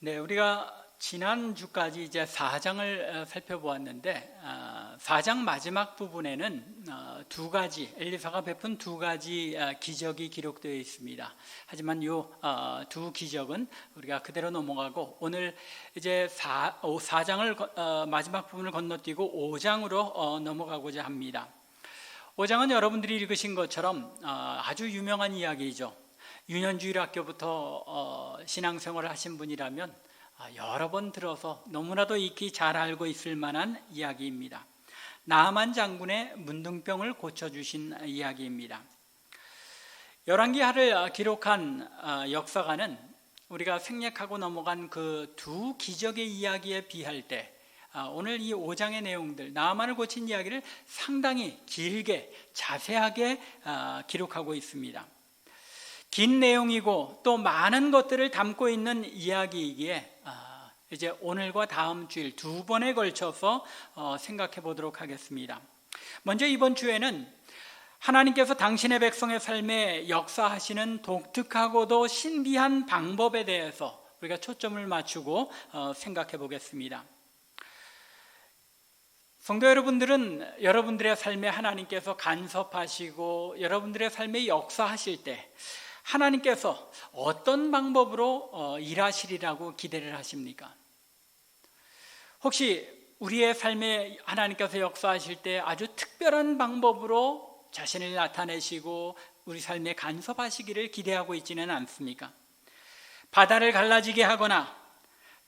네, 우리가 지난주까지 이제 4장을 살펴보았는데 4장 마지막 부분에는 두 가지, 엘리사가 베푼 두 가지 기적이 기록되어 있습니다. 하지만 이 두 기적은 우리가 그대로 넘어가고 오늘 이제 4장을 마지막 부분을 건너뛰고 5장으로 넘어가고자 합니다. 5장은 여러분들이 읽으신 것처럼 아주 유명한 이야기이죠. 유년주일학교부터 신앙생활을 하신 분이라면 여러 번 들어서 너무나도 익히 잘 알고 있을 만한 이야기입니다. 나아만 장군의 문둥병을 고쳐주신 이야기입니다. 열왕기하를 기록한 역사가는 우리가 생략하고 넘어간 그 두 기적의 이야기에 비할 때 오늘 이 5장의 내용들, 나아만을 고친 이야기를 상당히 길게 자세하게 기록하고 있습니다. 긴 내용이고 또 많은 것들을 담고 있는 이야기이기에 이제 오늘과 다음 주일 두 번에 걸쳐서 생각해 보도록 하겠습니다. 먼저 이번 주에는 하나님께서 당신의 백성의 삶에 역사하시는 독특하고도 신비한 방법에 대해서 우리가 초점을 맞추고 생각해 보겠습니다. 성도 여러분들은 여러분들의 삶에 하나님께서 간섭하시고 여러분들의 삶에 역사하실 때 하나님께서 어떤 방법으로 일하시리라고 기대를 하십니까? 혹시 우리의 삶에 하나님께서 역사하실 때 아주 특별한 방법으로 자신을 나타내시고 우리 삶에 간섭하시기를 기대하고 있지는 않습니까? 바다를 갈라지게 하거나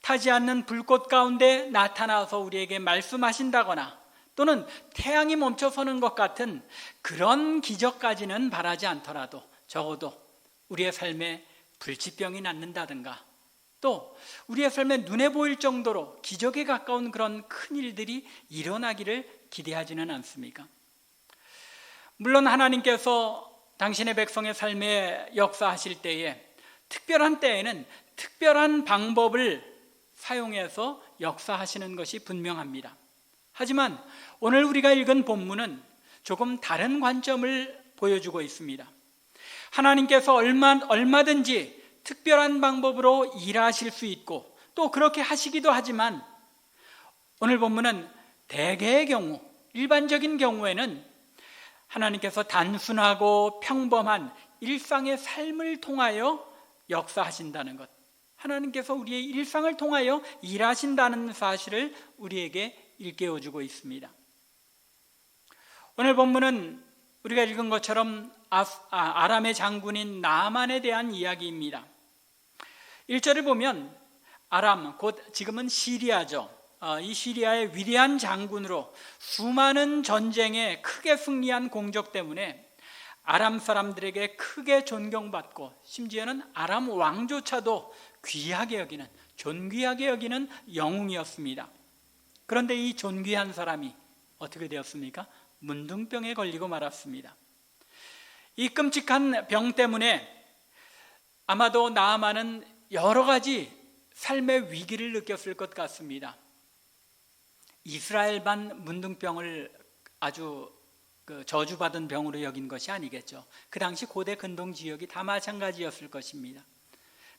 타지 않는 불꽃 가운데 나타나서 우리에게 말씀하신다거나 또는 태양이 멈춰서는 것 같은 그런 기적까지는 바라지 않더라도 적어도 우리의 삶에 불치병이 낫는다든가 또 우리의 삶에 눈에 보일 정도로 기적에 가까운 그런 큰 일들이 일어나기를 기대하지는 않습니까? 물론 하나님께서 당신의 백성의 삶에 역사하실 때에 특별한 때에는 특별한 방법을 사용해서 역사하시는 것이 분명합니다. 하지만 오늘 우리가 읽은 본문은 조금 다른 관점을 보여주고 있습니다. 하나님께서 얼마든지 특별한 방법으로 일하실 수 있고 또 그렇게 하시기도 하지만 오늘 본문은 대개의 경우, 일반적인 경우에는 하나님께서 단순하고 평범한 일상의 삶을 통하여 역사하신다는 것, 하나님께서 우리의 일상을 통하여 일하신다는 사실을 우리에게 일깨워주고 있습니다. 오늘 본문은 우리가 읽은 것처럼 아람의 장군인 나아만에 대한 이야기입니다. 1절을 보면 아람, 곧 지금은 시리아죠. 이 시리아의 위대한 장군으로 수많은 전쟁에 크게 승리한 공적 때문에 아람 사람들에게 크게 존경받고 심지어는 아람 왕조차도 귀하게 여기는, 존귀하게 여기는 영웅이었습니다. 그런데 이 존귀한 사람이 어떻게 되었습니까? 문둥병에 걸리고 말았습니다. 이 끔찍한 병 때문에 아마도 나아만은 여러 가지 삶의 위기를 느꼈을 것 같습니다. 이스라엘만 문둥병을 아주 저주받은 병으로 여긴 것이 아니겠죠. 그 당시 고대 근동 지역이 다 마찬가지였을 것입니다.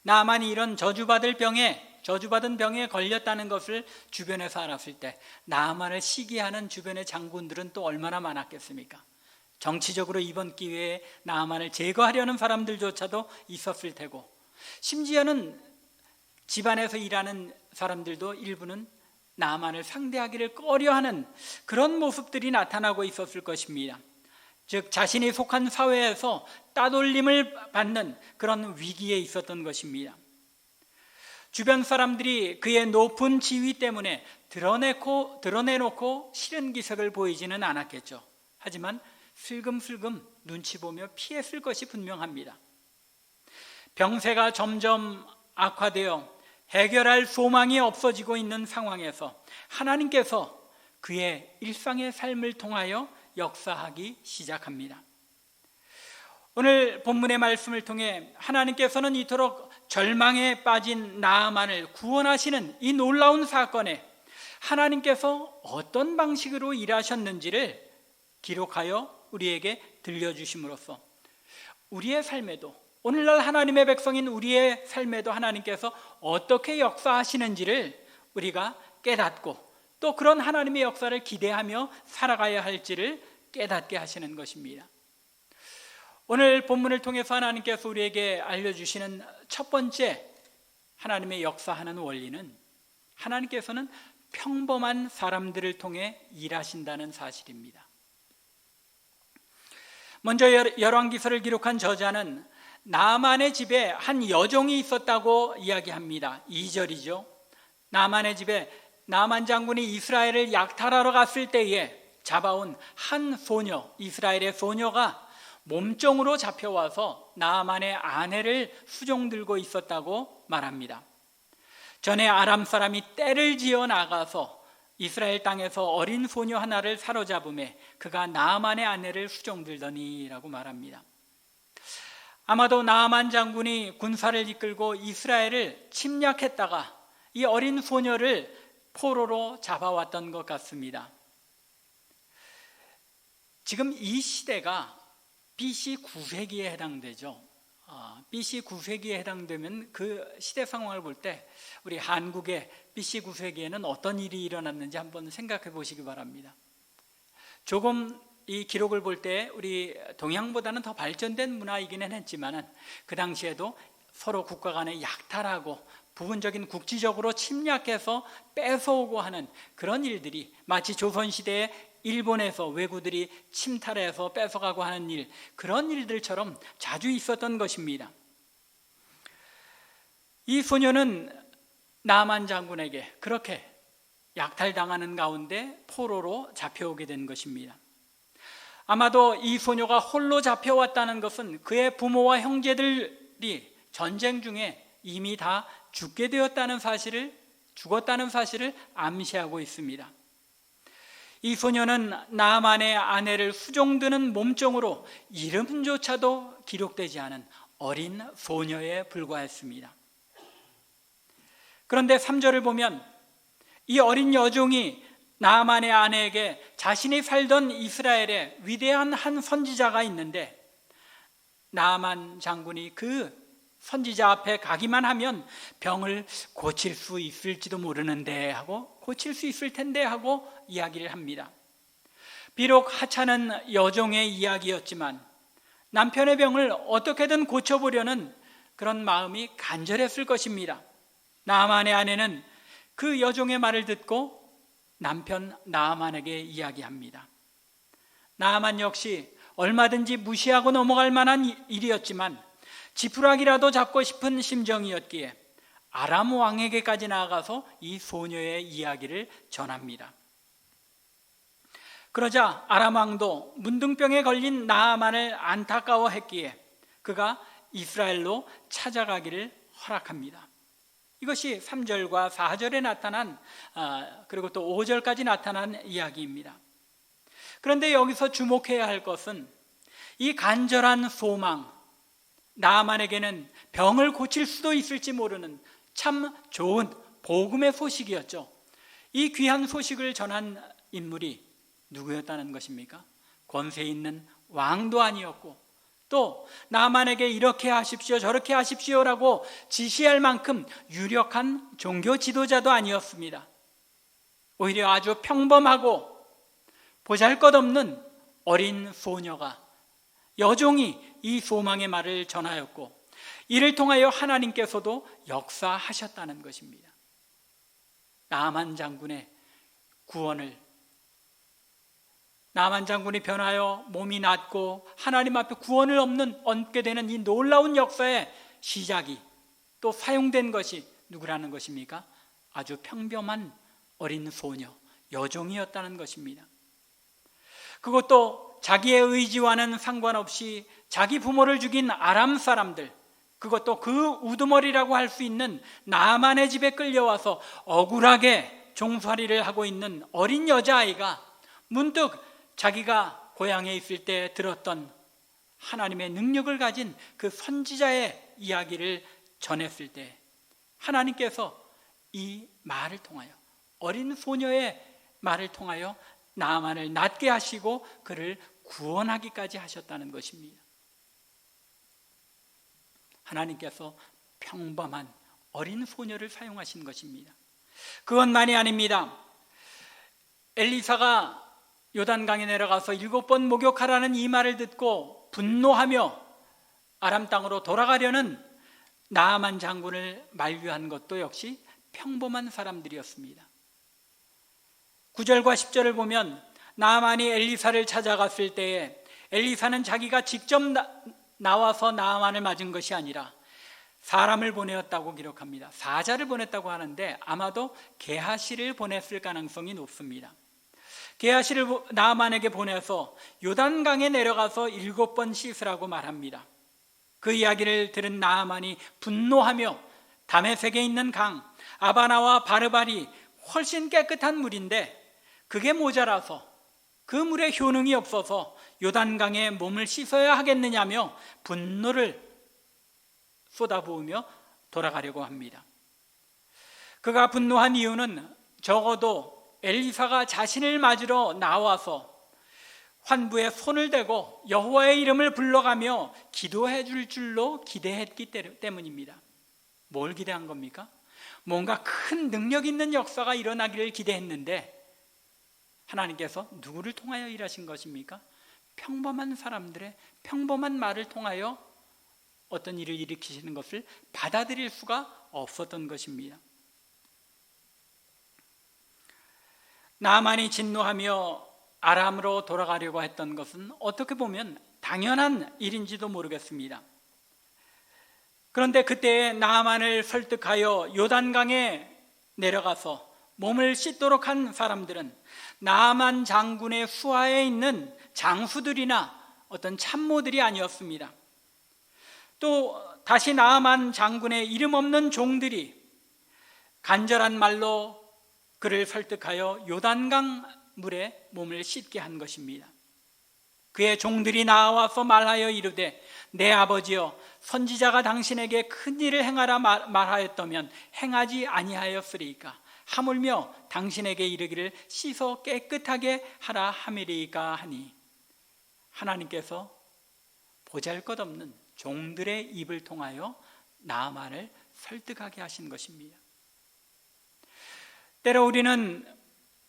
나아만이 이런 저주받은 병에 걸렸다는 것을 주변에서 알았을 때 나아만을 시기하는 주변의 장군들은 또 얼마나 많았겠습니까? 정치적으로 이번 기회에 나아만을 제거하려는 사람들조차도 있었을 테고 심지어는 집안에서 일하는 사람들도 일부는 나아만을 상대하기를 꺼려하는 그런 모습들이 나타나고 있었을 것입니다. 즉 자신이 속한 사회에서 따돌림을 받는 그런 위기에 있었던 것입니다. 주변 사람들이 그의 높은 지위 때문에 드러내놓고 싫은 기색을 보이지는 않았겠죠. 하지만 슬금슬금 눈치 보며 피했을 것이 분명합니다. 병세가 점점 악화되어 해결할 소망이 없어지고 있는 상황에서 하나님께서 그의 일상의 삶을 통하여 역사하기 시작합니다. 오늘 본문의 말씀을 통해 하나님께서는 이토록 절망에 빠진 나아만을 구원하시는 이 놀라운 사건에 하나님께서 어떤 방식으로 일하셨는지를 기록하여 우리에게 들려주심으로써 우리의 삶에도 오늘날 하나님의 백성인 우리의 삶에도 하나님께서 어떻게 역사하시는지를 우리가 깨닫고 또 그런 하나님의 역사를 기대하며 살아가야 할지를 깨닫게 하시는 것입니다. 오늘 본문을 통해서 하나님께서 우리에게 알려주시는 첫 번째 하나님의 역사하는 원리는 하나님께서는 평범한 사람들을 통해 일하신다는 사실입니다. 먼저 열왕기서를 기록한 저자는 나만의 집에 한 여종이 있었다고 이야기합니다. 2절이죠. 나만의 집에 나만 장군이 이스라엘을 약탈하러 갔을 때에 잡아온 한 소녀, 이스라엘의 소녀가 몸종으로 잡혀와서 나만의 아내를 수종들고 있었다고 말합니다. 전에 아람 사람이 떼를 지어 나가서 이스라엘 땅에서 어린 소녀 하나를 사로잡음에 그가 나만의 아내를 수종들더니라고 말합니다. 아마도 나만 장군이 군사를 이끌고 이스라엘을 침략했다가 이 어린 소녀를 포로로 잡아왔던 것 같습니다. 지금 이 시대가 BC 9세기에 해당되죠. BC 9세기에 해당되면 그 시대 상황을 볼 때 우리 한국의 BC 9세기에는 어떤 일이 일어났는지 한번 생각해 보시기 바랍니다. 조금 이 기록을 볼 때 우리 동양보다는 더 발전된 문화이기는 했지만 그 당시에도 서로 국가 간에 약탈하고 부분적인 국지적으로 침략해서 뺏어오고 하는 그런 일들이 마치 조선시대에 일본에서 왜구들이 침탈해서 뺏어가고 하는 일, 그런 일들처럼 자주 있었던 것입니다. 이 소녀는 나만 장군에게 그렇게 약탈당하는 가운데 포로로 잡혀오게 된 것입니다. 아마도 이 소녀가 홀로 잡혀왔다는 것은 그의 부모와 형제들이 전쟁 중에 이미 다 죽었다는 사실을 암시하고 있습니다. 이 소녀는 나만의 아내를 수종드는 몸종으로 이름조차도 기록되지 않은 어린 소녀에 불과했습니다. 그런데 3절을 보면 이 어린 여종이 나만의 아내에게 자신이 살던 이스라엘에 위대한 한 선지자가 있는데 나만 장군이 그 선지자 앞에 가기만 하면 병을 고칠 수 있을지도 모르는데 하고 고칠 수 있을 텐데 하고 이야기를 합니다. 비록 하찮은 여종의 이야기였지만 남편의 병을 어떻게든 고쳐보려는 그런 마음이 간절했을 것입니다. 나만의 아내는 그 여종의 말을 듣고 남편 나만에게 이야기합니다. 나만 역시 얼마든지 무시하고 넘어갈 만한 일이었지만 지푸라기라도 잡고 싶은 심정이었기에 아람 왕에게까지 나아가서 이 소녀의 이야기를 전합니다. 그러자 아람 왕도 문둥병에 걸린 나아만을 안타까워했기에 그가 이스라엘로 찾아가기를 허락합니다. 이것이 3절과 4절에 나타난 그리고 또 5절까지 나타난 이야기입니다. 그런데 여기서 주목해야 할 것은 이 간절한 소망, 나아만에게는 병을 고칠 수도 있을지 모르는 참 좋은 복음의 소식이었죠. 이 귀한 소식을 전한 인물이 누구였다는 것입니까? 권세 있는 왕도 아니었고 또 나아만에게 이렇게 하십시오 저렇게 하십시오라고 지시할 만큼 유력한 종교 지도자도 아니었습니다. 오히려 아주 평범하고 보잘것없는 어린 소녀가, 여종이 이 소망의 말을 전하였고 이를 통하여 하나님께서도 역사하셨다는 것입니다. 나만 장군의 구원을, 나만 장군이 변하여 몸이 낫고 하나님 앞에 구원을 얻게 되는 이 놀라운 역사의 시작이 또 사용된 것이 누구라는 것입니까? 아주 평범한 어린 소녀, 여종이었다는 것입니다. 그것도 자기의 의지와는 상관없이 자기 부모를 죽인 아람 사람들, 그것도 그 우두머리라고 할 수 있는 나만의 집에 끌려와서 억울하게 종살이를 하고 있는 어린 여자아이가 문득 자기가 고향에 있을 때 들었던 하나님의 능력을 가진 그 선지자의 이야기를 전했을 때 하나님께서 이 말을 통하여, 어린 소녀의 말을 통하여 나만을 낫게 하시고 그를 구원하기까지 하셨다는 것입니다. 하나님께서 평범한 어린 소녀를 사용하신 것입니다. 그것만이 아닙니다. 엘리사가 요단강에 내려가서 7번 목욕하라는 이 말을 듣고 분노하며 아람 땅으로 돌아가려는 나아만 장군을 만류한 것도 역시 평범한 사람들이었습니다. 9절과 10절을 보면 나아만이 엘리사를 찾아갔을 때에 엘리사는 자기가 직접 나와서 나아만을 맞은 것이 아니라 사람을 보내었다고 기록합니다. 사자를 보냈다고 하는데 아마도 게하시를 보냈을 가능성이 높습니다. 게하시를 나아만에게 보내서 요단강에 내려가서 7번 씻으라고 말합니다. 그 이야기를 들은 나아만이 분노하며 다메섹에 있는 강 아바나와 바르발이 훨씬 깨끗한 물인데 그게 모자라서 그 물에 효능이 없어서 요단강에 몸을 씻어야 하겠느냐며 분노를 쏟아부으며 돌아가려고 합니다. 그가 분노한 이유는 적어도 엘리사가 자신을 맞으러 나와서 환부에 손을 대고 여호와의 이름을 불러가며 기도해 줄 줄로 기대했기 때문입니다. 뭘 기대한 겁니까? 뭔가 큰 능력 있는 역사가 일어나기를 기대했는데 하나님께서 누구를 통하여 일하신 것입니까? 평범한 사람들의 평범한 말을 통하여 어떤 일을 일으키시는 것을 받아들일 수가 없었던 것입니다. 나아만이 진노하며 아람으로 돌아가려고 했던 것은 어떻게 보면 당연한 일인지도 모르겠습니다. 그런데 그때 나아만을 설득하여 요단강에 내려가서 몸을 씻도록 한 사람들은 나아만 장군의 수하에 있는 장수들이나 어떤 참모들이 아니었습니다. 또 다시 나아만 장군의 이름 없는 종들이 간절한 말로 그를 설득하여 요단강 물에 몸을 씻게 한 것입니다. 그의 종들이 나와서 말하여 이르되 내 아버지여 선지자가 당신에게 큰 일을 행하라 말하였다면 행하지 아니하였으리이까 하물며 당신에게 이르기를 씻어 깨끗하게 하라 함이리이까 하니 하나님께서 보잘것없는 종들의 입을 통하여 나아만을 설득하게 하신 것입니다. 때로 우리는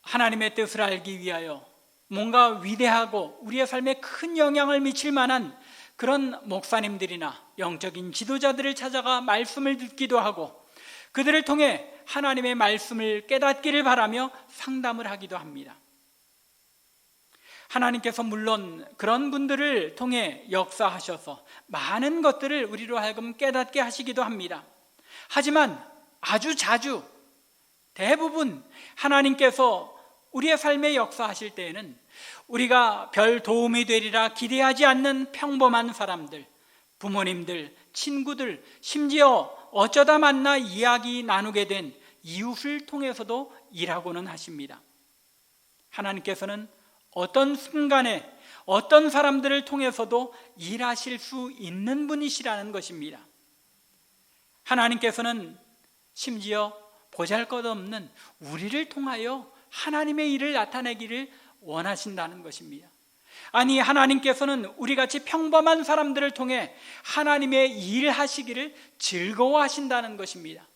하나님의 뜻을 알기 위하여 뭔가 위대하고 우리의 삶에 큰 영향을 미칠 만한 그런 목사님들이나 영적인 지도자들을 찾아가 말씀을 듣기도 하고 그들을 통해 하나님의 말씀을 깨닫기를 바라며 상담을 하기도 합니다. 하나님께서 물론 그런 분들을 통해 역사하셔서 많은 것들을 우리로 하여금 깨닫게 하시기도 합니다. 하지만 아주 자주 대부분 하나님께서 우리의 삶에 역사하실 때에는 우리가 별 도움이 되리라 기대하지 않는 평범한 사람들, 부모님들, 친구들, 심지어 어쩌다 만나 이야기 나누게 된 이웃을 통해서도 일하고는 하십니다. 하나님께서는 어떤 순간에 어떤 사람들을 통해서도 일하실 수 있는 분이시라는 것입니다. 하나님께서는 심지어 보잘것없는 우리를 통하여 하나님의 일을 나타내기를 원하신다는 것입니다. 아니 하나님께서는 우리같이 평범한 사람들을 통해 하나님의 일을 하시기를 즐거워하신다는 것입니다.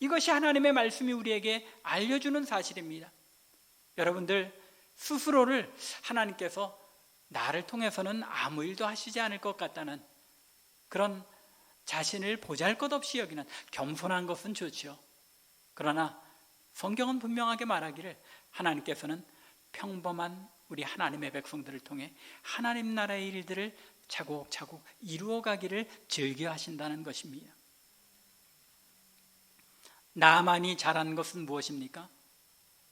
이것이 하나님의 말씀이 우리에게 알려주는 사실입니다. 여러분들 스스로를 하나님께서 나를 통해서는 아무 일도 하시지 않을 것 같다는 그런 자신을 보잘것없이 여기는 겸손한 것은 좋죠. 그러나 성경은 분명하게 말하기를 하나님께서는 평범한 우리 하나님의 백성들을 통해 하나님 나라의 일들을 차곡차곡 이루어가기를 즐겨하신다는 것입니다. 나아만이 잘한 것은 무엇입니까?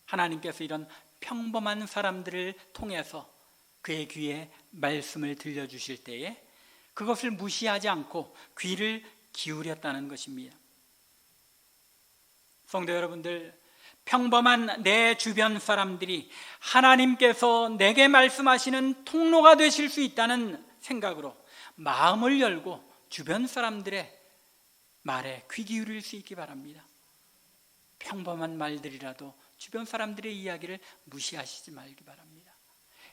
하나님께서 이런 평범한 사람들을 통해서 그의 귀에 말씀을 들려주실 때에 그것을 무시하지 않고 귀를 기울였다는 것입니다. 성도 여러분들, 평범한 내 주변 사람들이 하나님께서 내게 말씀하시는 통로가 되실 수 있다는 생각으로 마음을 열고 주변 사람들의 말에 귀 기울일 수 있기 바랍니다. 평범한 말들이라도 주변 사람들의 이야기를 무시하시지 말기 바랍니다.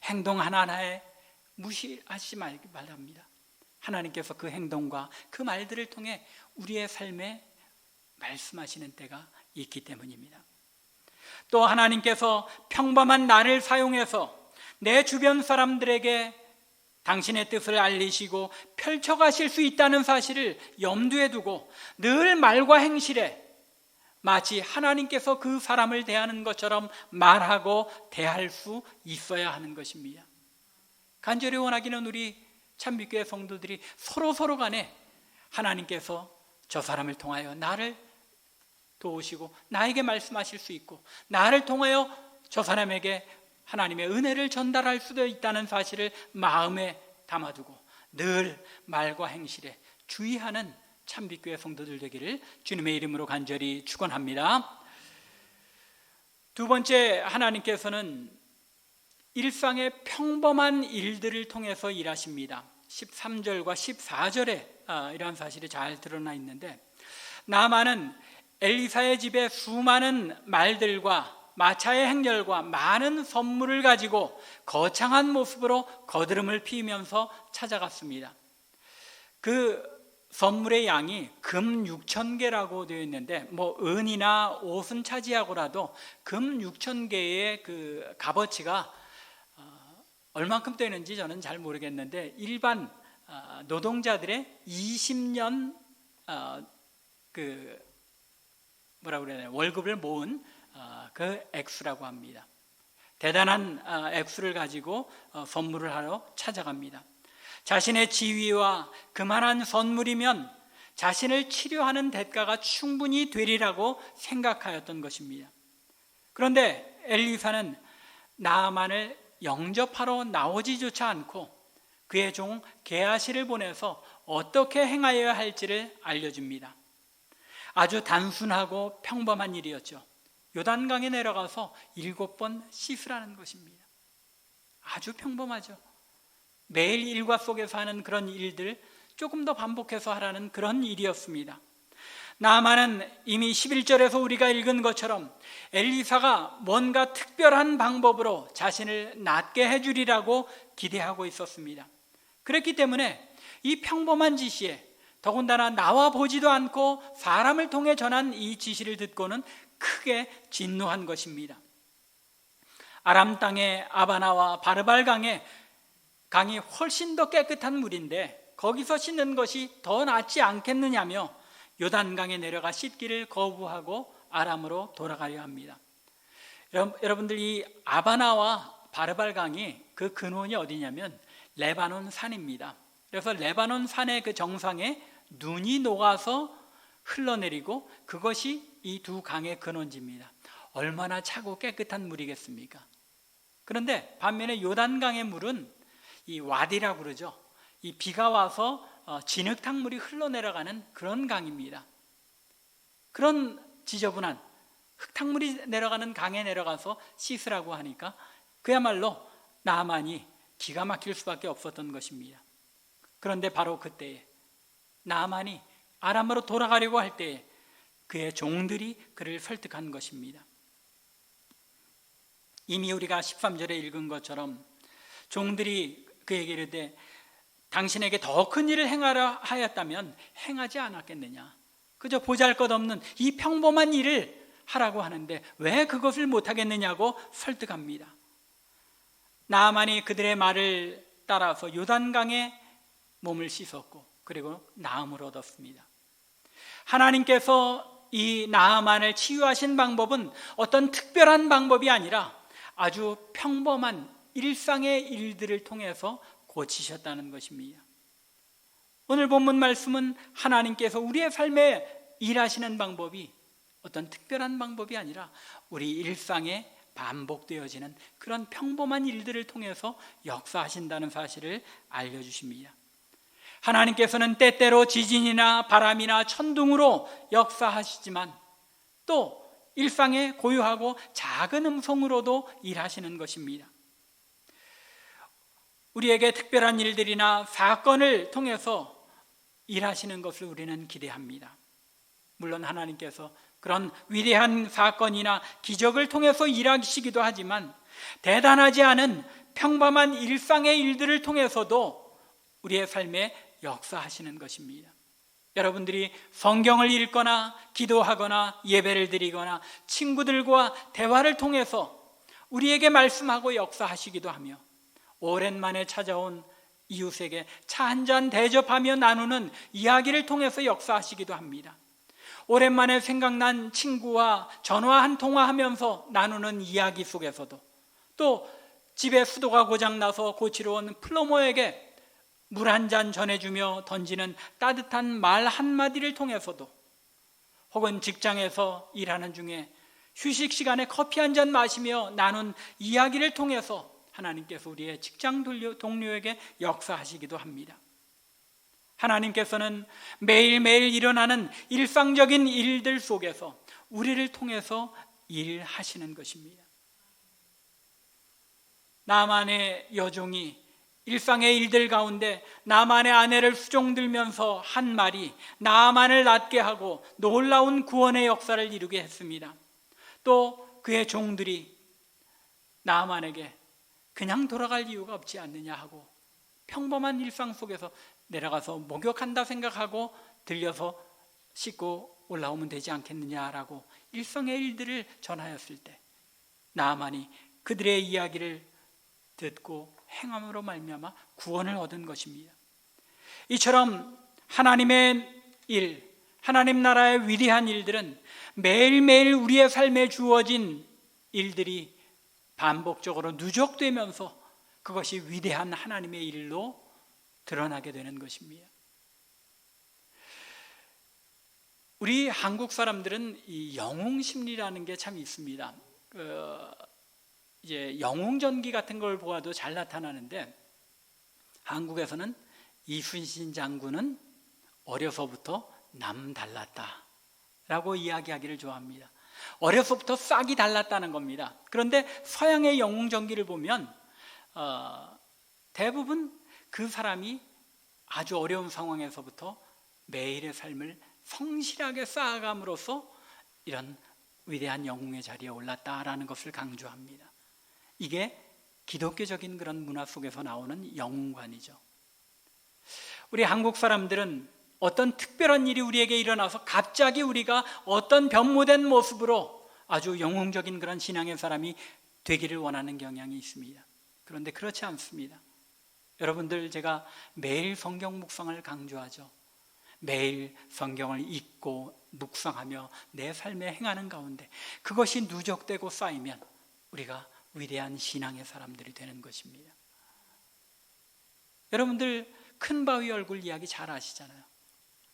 행동 하나하나에 무시하시지 말기 바랍니다. 하나님께서 그 행동과 그 말들을 통해 우리의 삶에 말씀하시는 때가 있기 때문입니다. 또 하나님께서 평범한 나를 사용해서 내 주변 사람들에게 당신의 뜻을 알리시고 펼쳐가실 수 있다는 사실을 염두에 두고 늘 말과 행실에 마치 하나님께서 그 사람을 대하는 것처럼 말하고 대할 수 있어야 하는 것입니다. 간절히 원하기는 우리 참빛교회 성도들이 서로 간에 하나님께서 저 사람을 통하여 나를 도우시고 나에게 말씀하실 수 있고 나를 통하여 저 사람에게 하나님의 은혜를 전달할 수도 있다는 사실을 마음에 담아두고 늘 말과 행실에 주의하는 참빛교회 성도들 되기를 주님의 이름으로 간절히 축원합니다. 두 번째, 하나님께서는 일상의 평범한 일들을 통해서 일하십니다. 13절과 14절에 이러한 사실이 잘 드러나 있는데, 나아만은 엘리사의 집에 수많은 말들과 마차의 행렬과 많은 선물을 가지고 거창한 모습으로 거드름을 피우면서 찾아갔습니다. 그 선물의 양이 금 6,000개라고 되어 있는데, 은이나 옷은 차지하고라도 금 6,000개의 그 값어치가 얼만큼 되는지 저는 잘 모르겠는데, 일반 노동자들의 20년 월급을 모은 그 액수라고 합니다. 대단한 액수를 가지고 선물을 하러 찾아갑니다. 자신의 지위와 그만한 선물이면 자신을 치료하는 대가가 충분히 되리라고 생각하였던 것입니다. 그런데 엘리사는 나아만을 영접하러 나오지조차 않고 그의 종 게하시를 보내서 어떻게 행하여야 할지를 알려줍니다. 아주 단순하고 평범한 일이었죠. 요단강에 내려가서 7번 씻으라는 것입니다. 아주 평범하죠. 매일 일과 속에서 하는 그런 일들 조금 더 반복해서 하라는 그런 일이었습니다. 나아만은 이미 11절에서 우리가 읽은 것처럼 엘리사가 뭔가 특별한 방법으로 자신을 낫게 해주리라고 기대하고 있었습니다. 그렇기 때문에 이 평범한 지시에, 더군다나 나와 보지도 않고 사람을 통해 전한 이 지시를 듣고는 크게 진노한 것입니다. 아람 땅의 아바나와 바르발 강이 훨씬 더 깨끗한 물인데 거기서 씻는 것이 더 낫지 않겠느냐며 요단강에 내려가 씻기를 거부하고 아람으로 돌아가려 합니다. 여러분들, 이 아바나와 바르발 강이 그 근원이 어디냐면 레바논 산입니다. 그래서 레바논 산의 그 정상에 눈이 녹아서 흘러내리고 그것이 이 두 강의 근원지입니다. 얼마나 차고 깨끗한 물이겠습니까? 그런데 반면에 요단강의 물은 이 와디라고 그러죠. 이 비가 와서 진흙탕 물이 흘러내려가는 그런 강입니다. 그런 지저분한 흙탕물이 내려가는 강에 내려가서 씻으라고 하니까 그야말로 나아만이 기가 막힐 수밖에 없었던 것입니다. 그런데 바로 그때에 나아만이 아람으로 돌아가려고 할 때에 그의 종들이 그를 설득한 것입니다. 이미 우리가 13절에 읽은 것처럼 종들이 그에게 이르되 당신에게 더 큰 일을 행하려 하였다면 행하지 않았겠느냐. 그저 보잘것없는 이 평범한 일을 하라고 하는데 왜 그것을 못하겠느냐고 설득합니다. 나아만이 그들의 말을 따라서 요단강에 몸을 씻었고 그리고 나음을 얻었습니다. 하나님께서 이 나아만을 치유하신 방법은 어떤 특별한 방법이 아니라 아주 평범한 일상의 일들을 통해서 고치셨다는 것입니다. 오늘 본문 말씀은 하나님께서 우리의 삶에 일하시는 방법이 어떤 특별한 방법이 아니라 우리 일상에 반복되어지는 그런 평범한 일들을 통해서 역사하신다는 사실을 알려주십니다. 하나님께서는 때때로 지진이나 바람이나 천둥으로 역사하시지만 또 일상의 고요하고 작은 음성으로도 일하시는 것입니다. 우리에게 특별한 일들이나 사건을 통해서 일하시는 것을 우리는 기대합니다. 물론 하나님께서 그런 위대한 사건이나 기적을 통해서 일하시기도 하지만 대단하지 않은 평범한 일상의 일들을 통해서도 우리의 삶에 역사하시는 것입니다. 여러분들이 성경을 읽거나 기도하거나 예배를 드리거나 친구들과 대화를 통해서 우리에게 말씀하고 역사하시기도 하며, 오랜만에 찾아온 이웃에게 차 한잔 대접하며 나누는 이야기를 통해서 역사하시기도 합니다. 오랜만에 생각난 친구와 전화 한 통화하면서 나누는 이야기 속에서도, 또 집에 수도가 고장나서 고치러 온 플러머에게 물 한 잔 전해주며 던지는 따뜻한 말 한마디를 통해서도, 혹은 직장에서 일하는 중에 휴식 시간에 커피 한 잔 마시며 나눈 이야기를 통해서 하나님께서 우리의 직장 동료에게 역사하시기도 합니다. 하나님께서는 매일매일 일어나는 일상적인 일들 속에서 우리를 통해서 일하시는 것입니다. 나만의 여종이 일상의 일들 가운데 나만의 아내를 수종들면서 한 말이 나만을 낫게 하고 놀라운 구원의 역사를 이루게 했습니다. 또 그의 종들이 나만에게 그냥 돌아갈 이유가 없지 않느냐 하고 평범한 일상 속에서 내려가서 목욕한다 생각하고 들려서 씻고 올라오면 되지 않겠느냐라고 일상의 일들을 전하였을 때 나만이 그들의 이야기를 듣고 행함으로 말미암아 구원을 얻은 것입니다. 이처럼 하나님의 일, 하나님 나라의 위대한 일들은 매일매일 우리의 삶에 주어진 일들이 반복적으로 누적되면서 그것이 위대한 하나님의 일로 드러나게 되는 것입니다. 우리 한국 사람들은 이 영웅심리라는 게 참 있습니다. 이제 영웅전기 같은 걸 보아도 잘 나타나는데, 한국에서는 이순신 장군은 어려서부터 남달랐다라고 이야기하기를 좋아합니다. 어려서부터 싹이 달랐다는 겁니다. 그런데 서양의 영웅전기를 보면 대부분 그 사람이 아주 어려운 상황에서부터 매일의 삶을 성실하게 쌓아감으로써 이런 위대한 영웅의 자리에 올랐다라는 것을 강조합니다. 이게 기독교적인 그런 문화 속에서 나오는 영웅관이죠. 우리 한국 사람들은 어떤 특별한 일이 우리에게 일어나서 갑자기 우리가 어떤 변모된 모습으로 아주 영웅적인 그런 신앙의 사람이 되기를 원하는 경향이 있습니다. 그런데 그렇지 않습니다. 여러분들, 제가 매일 성경 묵상을 강조하죠. 매일 성경을 읽고 묵상하며 내 삶에 행하는 가운데 그것이 누적되고 쌓이면 우리가 위대한 신앙의 사람들이 되는 것입니다. 여러분들 큰 바위 얼굴 이야기 잘 아시잖아요.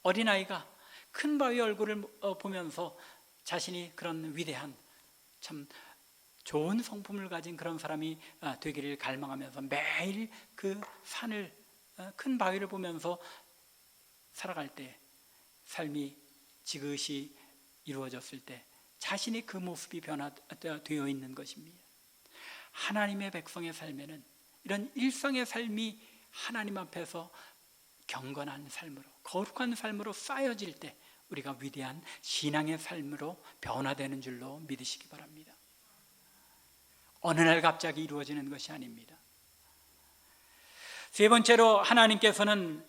어린아이가 큰 바위 얼굴을 보면서 자신이 그런 위대한 참 좋은 성품을 가진 그런 사람이 되기를 갈망하면서 매일 그 산을, 큰 바위를 보면서 살아갈 때, 삶이 지그시 이루어졌을 때 자신이 그 모습이 변화되어 있는 것입니다. 하나님의 백성의 삶에는 이런 일상의 삶이 하나님 앞에서 경건한 삶으로, 거룩한 삶으로 쌓여질 때 우리가 위대한 신앙의 삶으로 변화되는 줄로 믿으시기 바랍니다. 어느 날 갑자기 이루어지는 것이 아닙니다. 세 번째로, 하나님께서는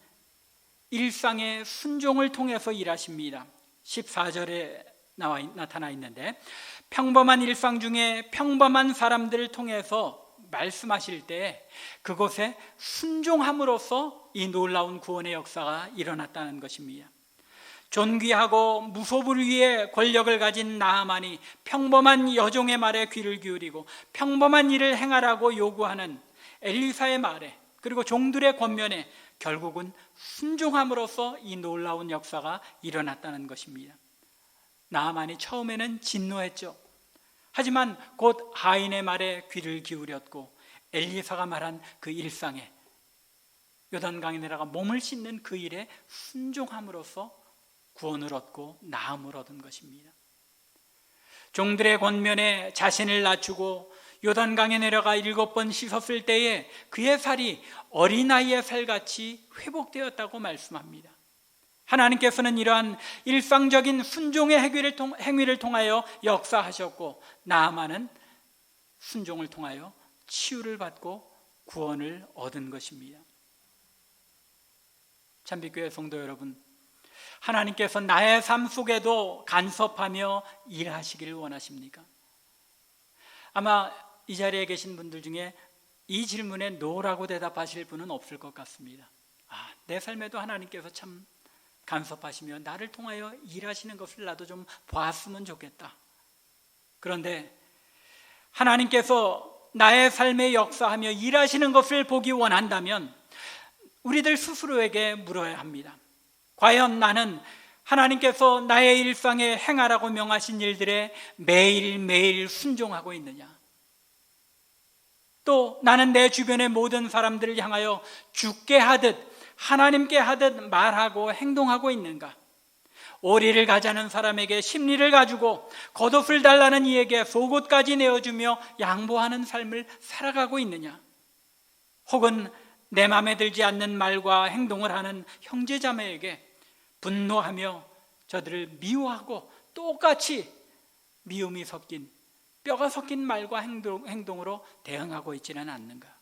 일상의 순종을 통해서 일하십니다. 14절에 나타나 있는데, 평범한 일상 중에 평범한 사람들을 통해서 말씀하실 때 그곳에 순종함으로써 이 놀라운 구원의 역사가 일어났다는 것입니다. 존귀하고 무소불위의 권력을 가진 나아만이 평범한 여종의 말에 귀를 기울이고 평범한 일을 행하라고 요구하는 엘리사의 말에, 그리고 종들의 권면에 결국은 순종함으로써 이 놀라운 역사가 일어났다는 것입니다. 나아만이 처음에는 진노했죠. 하지만 곧 하인의 말에 귀를 기울였고 엘리사가 말한 그 일상에, 요단강에 내려가 몸을 씻는 그 일에 순종함으로써 구원을 얻고 나음을 얻은 것입니다. 종들의 권면에 자신을 낮추고 요단강에 내려가 7번 씻었을 때에 그의 살이 어린아이의 살같이 회복되었다고 말씀합니다. 하나님께서는 이러한 일상적인 순종의 행위를 통하여 역사하셨고, 나아만은 순종을 통하여 치유를 받고 구원을 얻은 것입니다. 참빛교회 성도 여러분, 하나님께서 나의 삶 속에도 간섭하며 일하시기를 원하십니까? 아마 이 자리에 계신 분들 중에 이 질문에 노라고 대답하실 분은 없을 것 같습니다. 내 삶에도 하나님께서 참 간섭하시며 나를 통하여 일하시는 것을 나도 좀 봤으면 좋겠다. 그런데 하나님께서 나의 삶에 역사하며 일하시는 것을 보기 원한다면 우리들 스스로에게 물어야 합니다. 과연 나는 하나님께서 나의 일상에 행하라고 명하신 일들에 매일매일 순종하고 있느냐? 또 나는 내 주변의 모든 사람들을 향하여 주께 하듯 하나님께 하듯 말하고 행동하고 있는가? 오리를 가자는 사람에게 심리를 가지고 겉옷을 달라는 이에게 속옷까지 내어주며 양보하는 삶을 살아가고 있느냐? 혹은 내 마음에 들지 않는 말과 행동을 하는 형제자매에게 분노하며 저들을 미워하고 똑같이 미움이 섞인 뼈가 섞인 말과 행동으로 대응하고 있지는 않는가?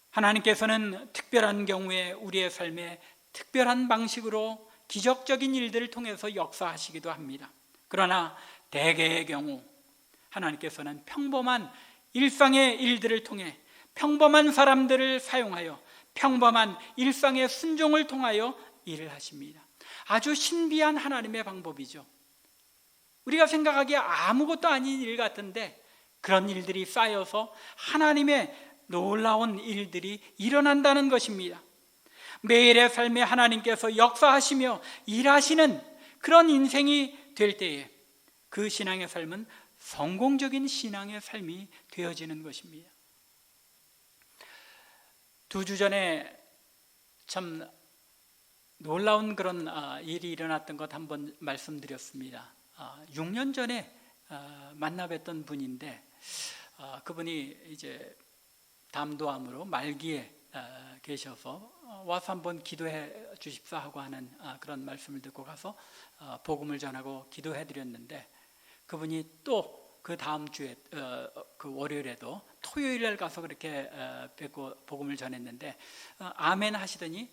하나님께서는 특별한 경우에 우리의 삶에 특별한 방식으로 기적적인 일들을 통해서 역사하시기도 합니다. 그러나 대개의 경우 하나님께서는 평범한 일상의 일들을 통해 평범한 사람들을 사용하여 평범한 일상의 순종을 통하여 일을 하십니다. 아주 신비한 하나님의 방법이죠. 우리가 생각하기에 아무것도 아닌 일 같은데 그런 일들이 쌓여서 하나님의 놀라운 일들이 일어난다는 것입니다. 매일의 삶에 하나님께서 역사하시며 일하시는 그런 인생이 될 때에 그 신앙의 삶은 성공적인 신앙의 삶이 되어지는 것입니다. 2주 전에 참 놀라운 그런 일이 일어났던 것 한번 말씀드렸습니다. 6년 전에 만나 뵀던 분인데 그분이 이제 담도암으로 말기에 계셔서 와서 한번 기도해 주십사 하고 하는 그런 말씀을 듣고 가서 복음을 전하고 기도해 드렸는데 그분이 또 그 다음 주에 그 월요일에도 토요일날 가서 그렇게 뵙고 복음을 전했는데 아멘 하시더니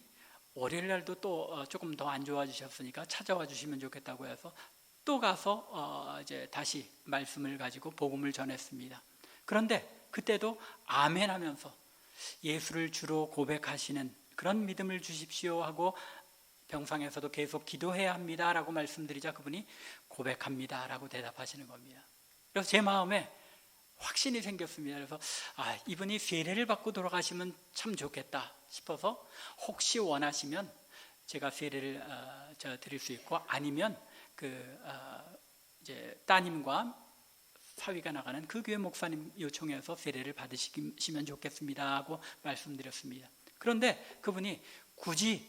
월요일날도 또 조금 더 안 좋아지셨으니까 찾아와 주시면 좋겠다고 해서 또 가서 이제 다시 말씀을 가지고 복음을 전했습니다. 그런데 그때도 아멘 하면서 예수를 주로 고백하시는 그런 믿음을 주십시오 하고 병상에서도 계속 기도해야 합니다 라고 말씀드리자 그분이 고백합니다 라고 대답하시는 겁니다. 그래서 제 마음에 확신이 생겼습니다. 그래서 이분이 세례를 받고 돌아가시면 참 좋겠다 싶어서 혹시 원하시면 제가 세례를 드릴 수 있고 아니면 이제 따님과 사위가 나가는 그 교회 목사님 요청해서 세례를 받으시면 좋겠습니다 하고 말씀드렸습니다. 그런데 그분이 굳이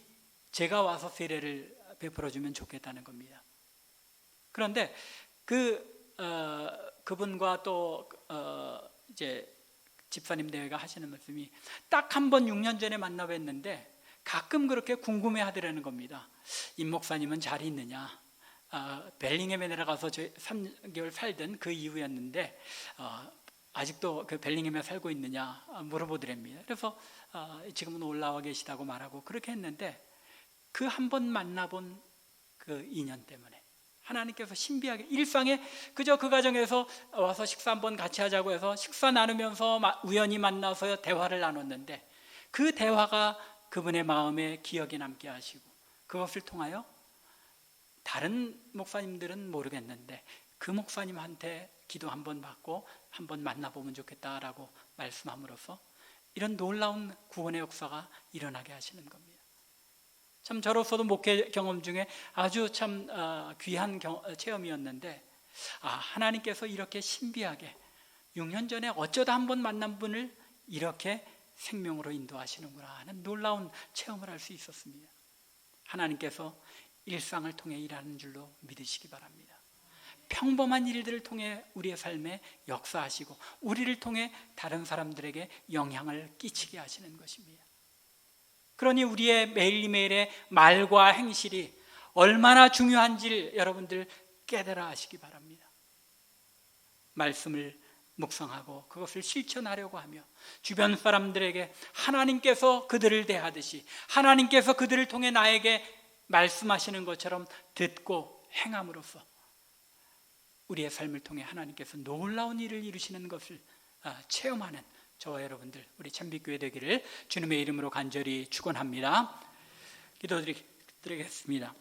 제가 와서 세례를 베풀어주면 좋겠다는 겁니다. 그런데 그분과 또 이제 집사님 대회가 하시는 말씀이 딱 한 번 6년 전에 만나 뵀는데 가끔 그렇게 궁금해 하더라는 겁니다. 임 목사님은 잘 있느냐? 벨링햄에 내려가서 3개월 살던 그 이후였는데 아직도 그 벨링햄에 살고 있느냐 물어보더랍니다. 그래서 지금은 올라와 계시다고 말하고 그렇게 했는데 그 한 번 만나본 그 인연 때문에 하나님께서 신비하게 일상에 그저 그 가정에서 와서 식사 한번 같이 하자고 해서 식사 나누면서 우연히 만나서 대화를 나눴는데 그 대화가 그분의 마음에 기억에 남게 하시고 그것을 통하여 다른 목사님들은 모르겠는데 그 목사님한테 기도 한번 받고 한번 만나보면 좋겠다라고 말씀함으로써 이런 놀라운 구원의 역사가 일어나게 하시는 겁니다. 참 저로서도 목회 경험 중에 아주 참 귀한 체험이었는데 하나님께서 이렇게 신비하게 6년 전에 어쩌다 한번 만난 분을 이렇게 생명으로 인도하시는구나 하는 놀라운 체험을 할 수 있었습니다. 하나님께서 일상을 통해 일하는 줄로 믿으시기 바랍니다. 평범한 일들을 통해 우리의 삶에 역사하시고 우리를 통해 다른 사람들에게 영향을 끼치게 하시는 것입니다. 그러니 우리의 매일매일의 말과 행실이 얼마나 중요한지를 여러분들 깨달아 하시기 바랍니다. 말씀을 묵상하고 그것을 실천하려고 하며 주변 사람들에게 하나님께서 그들을 대하듯이 하나님께서 그들을 통해 나에게 말씀하시는 것처럼 듣고 행함으로써 우리의 삶을 통해 하나님께서 놀라운 일을 이루시는 것을 체험하는 저와 여러분들 우리 참빛교회 되기를 주님의 이름으로 간절히 축원합니다. 기도드리겠습니다.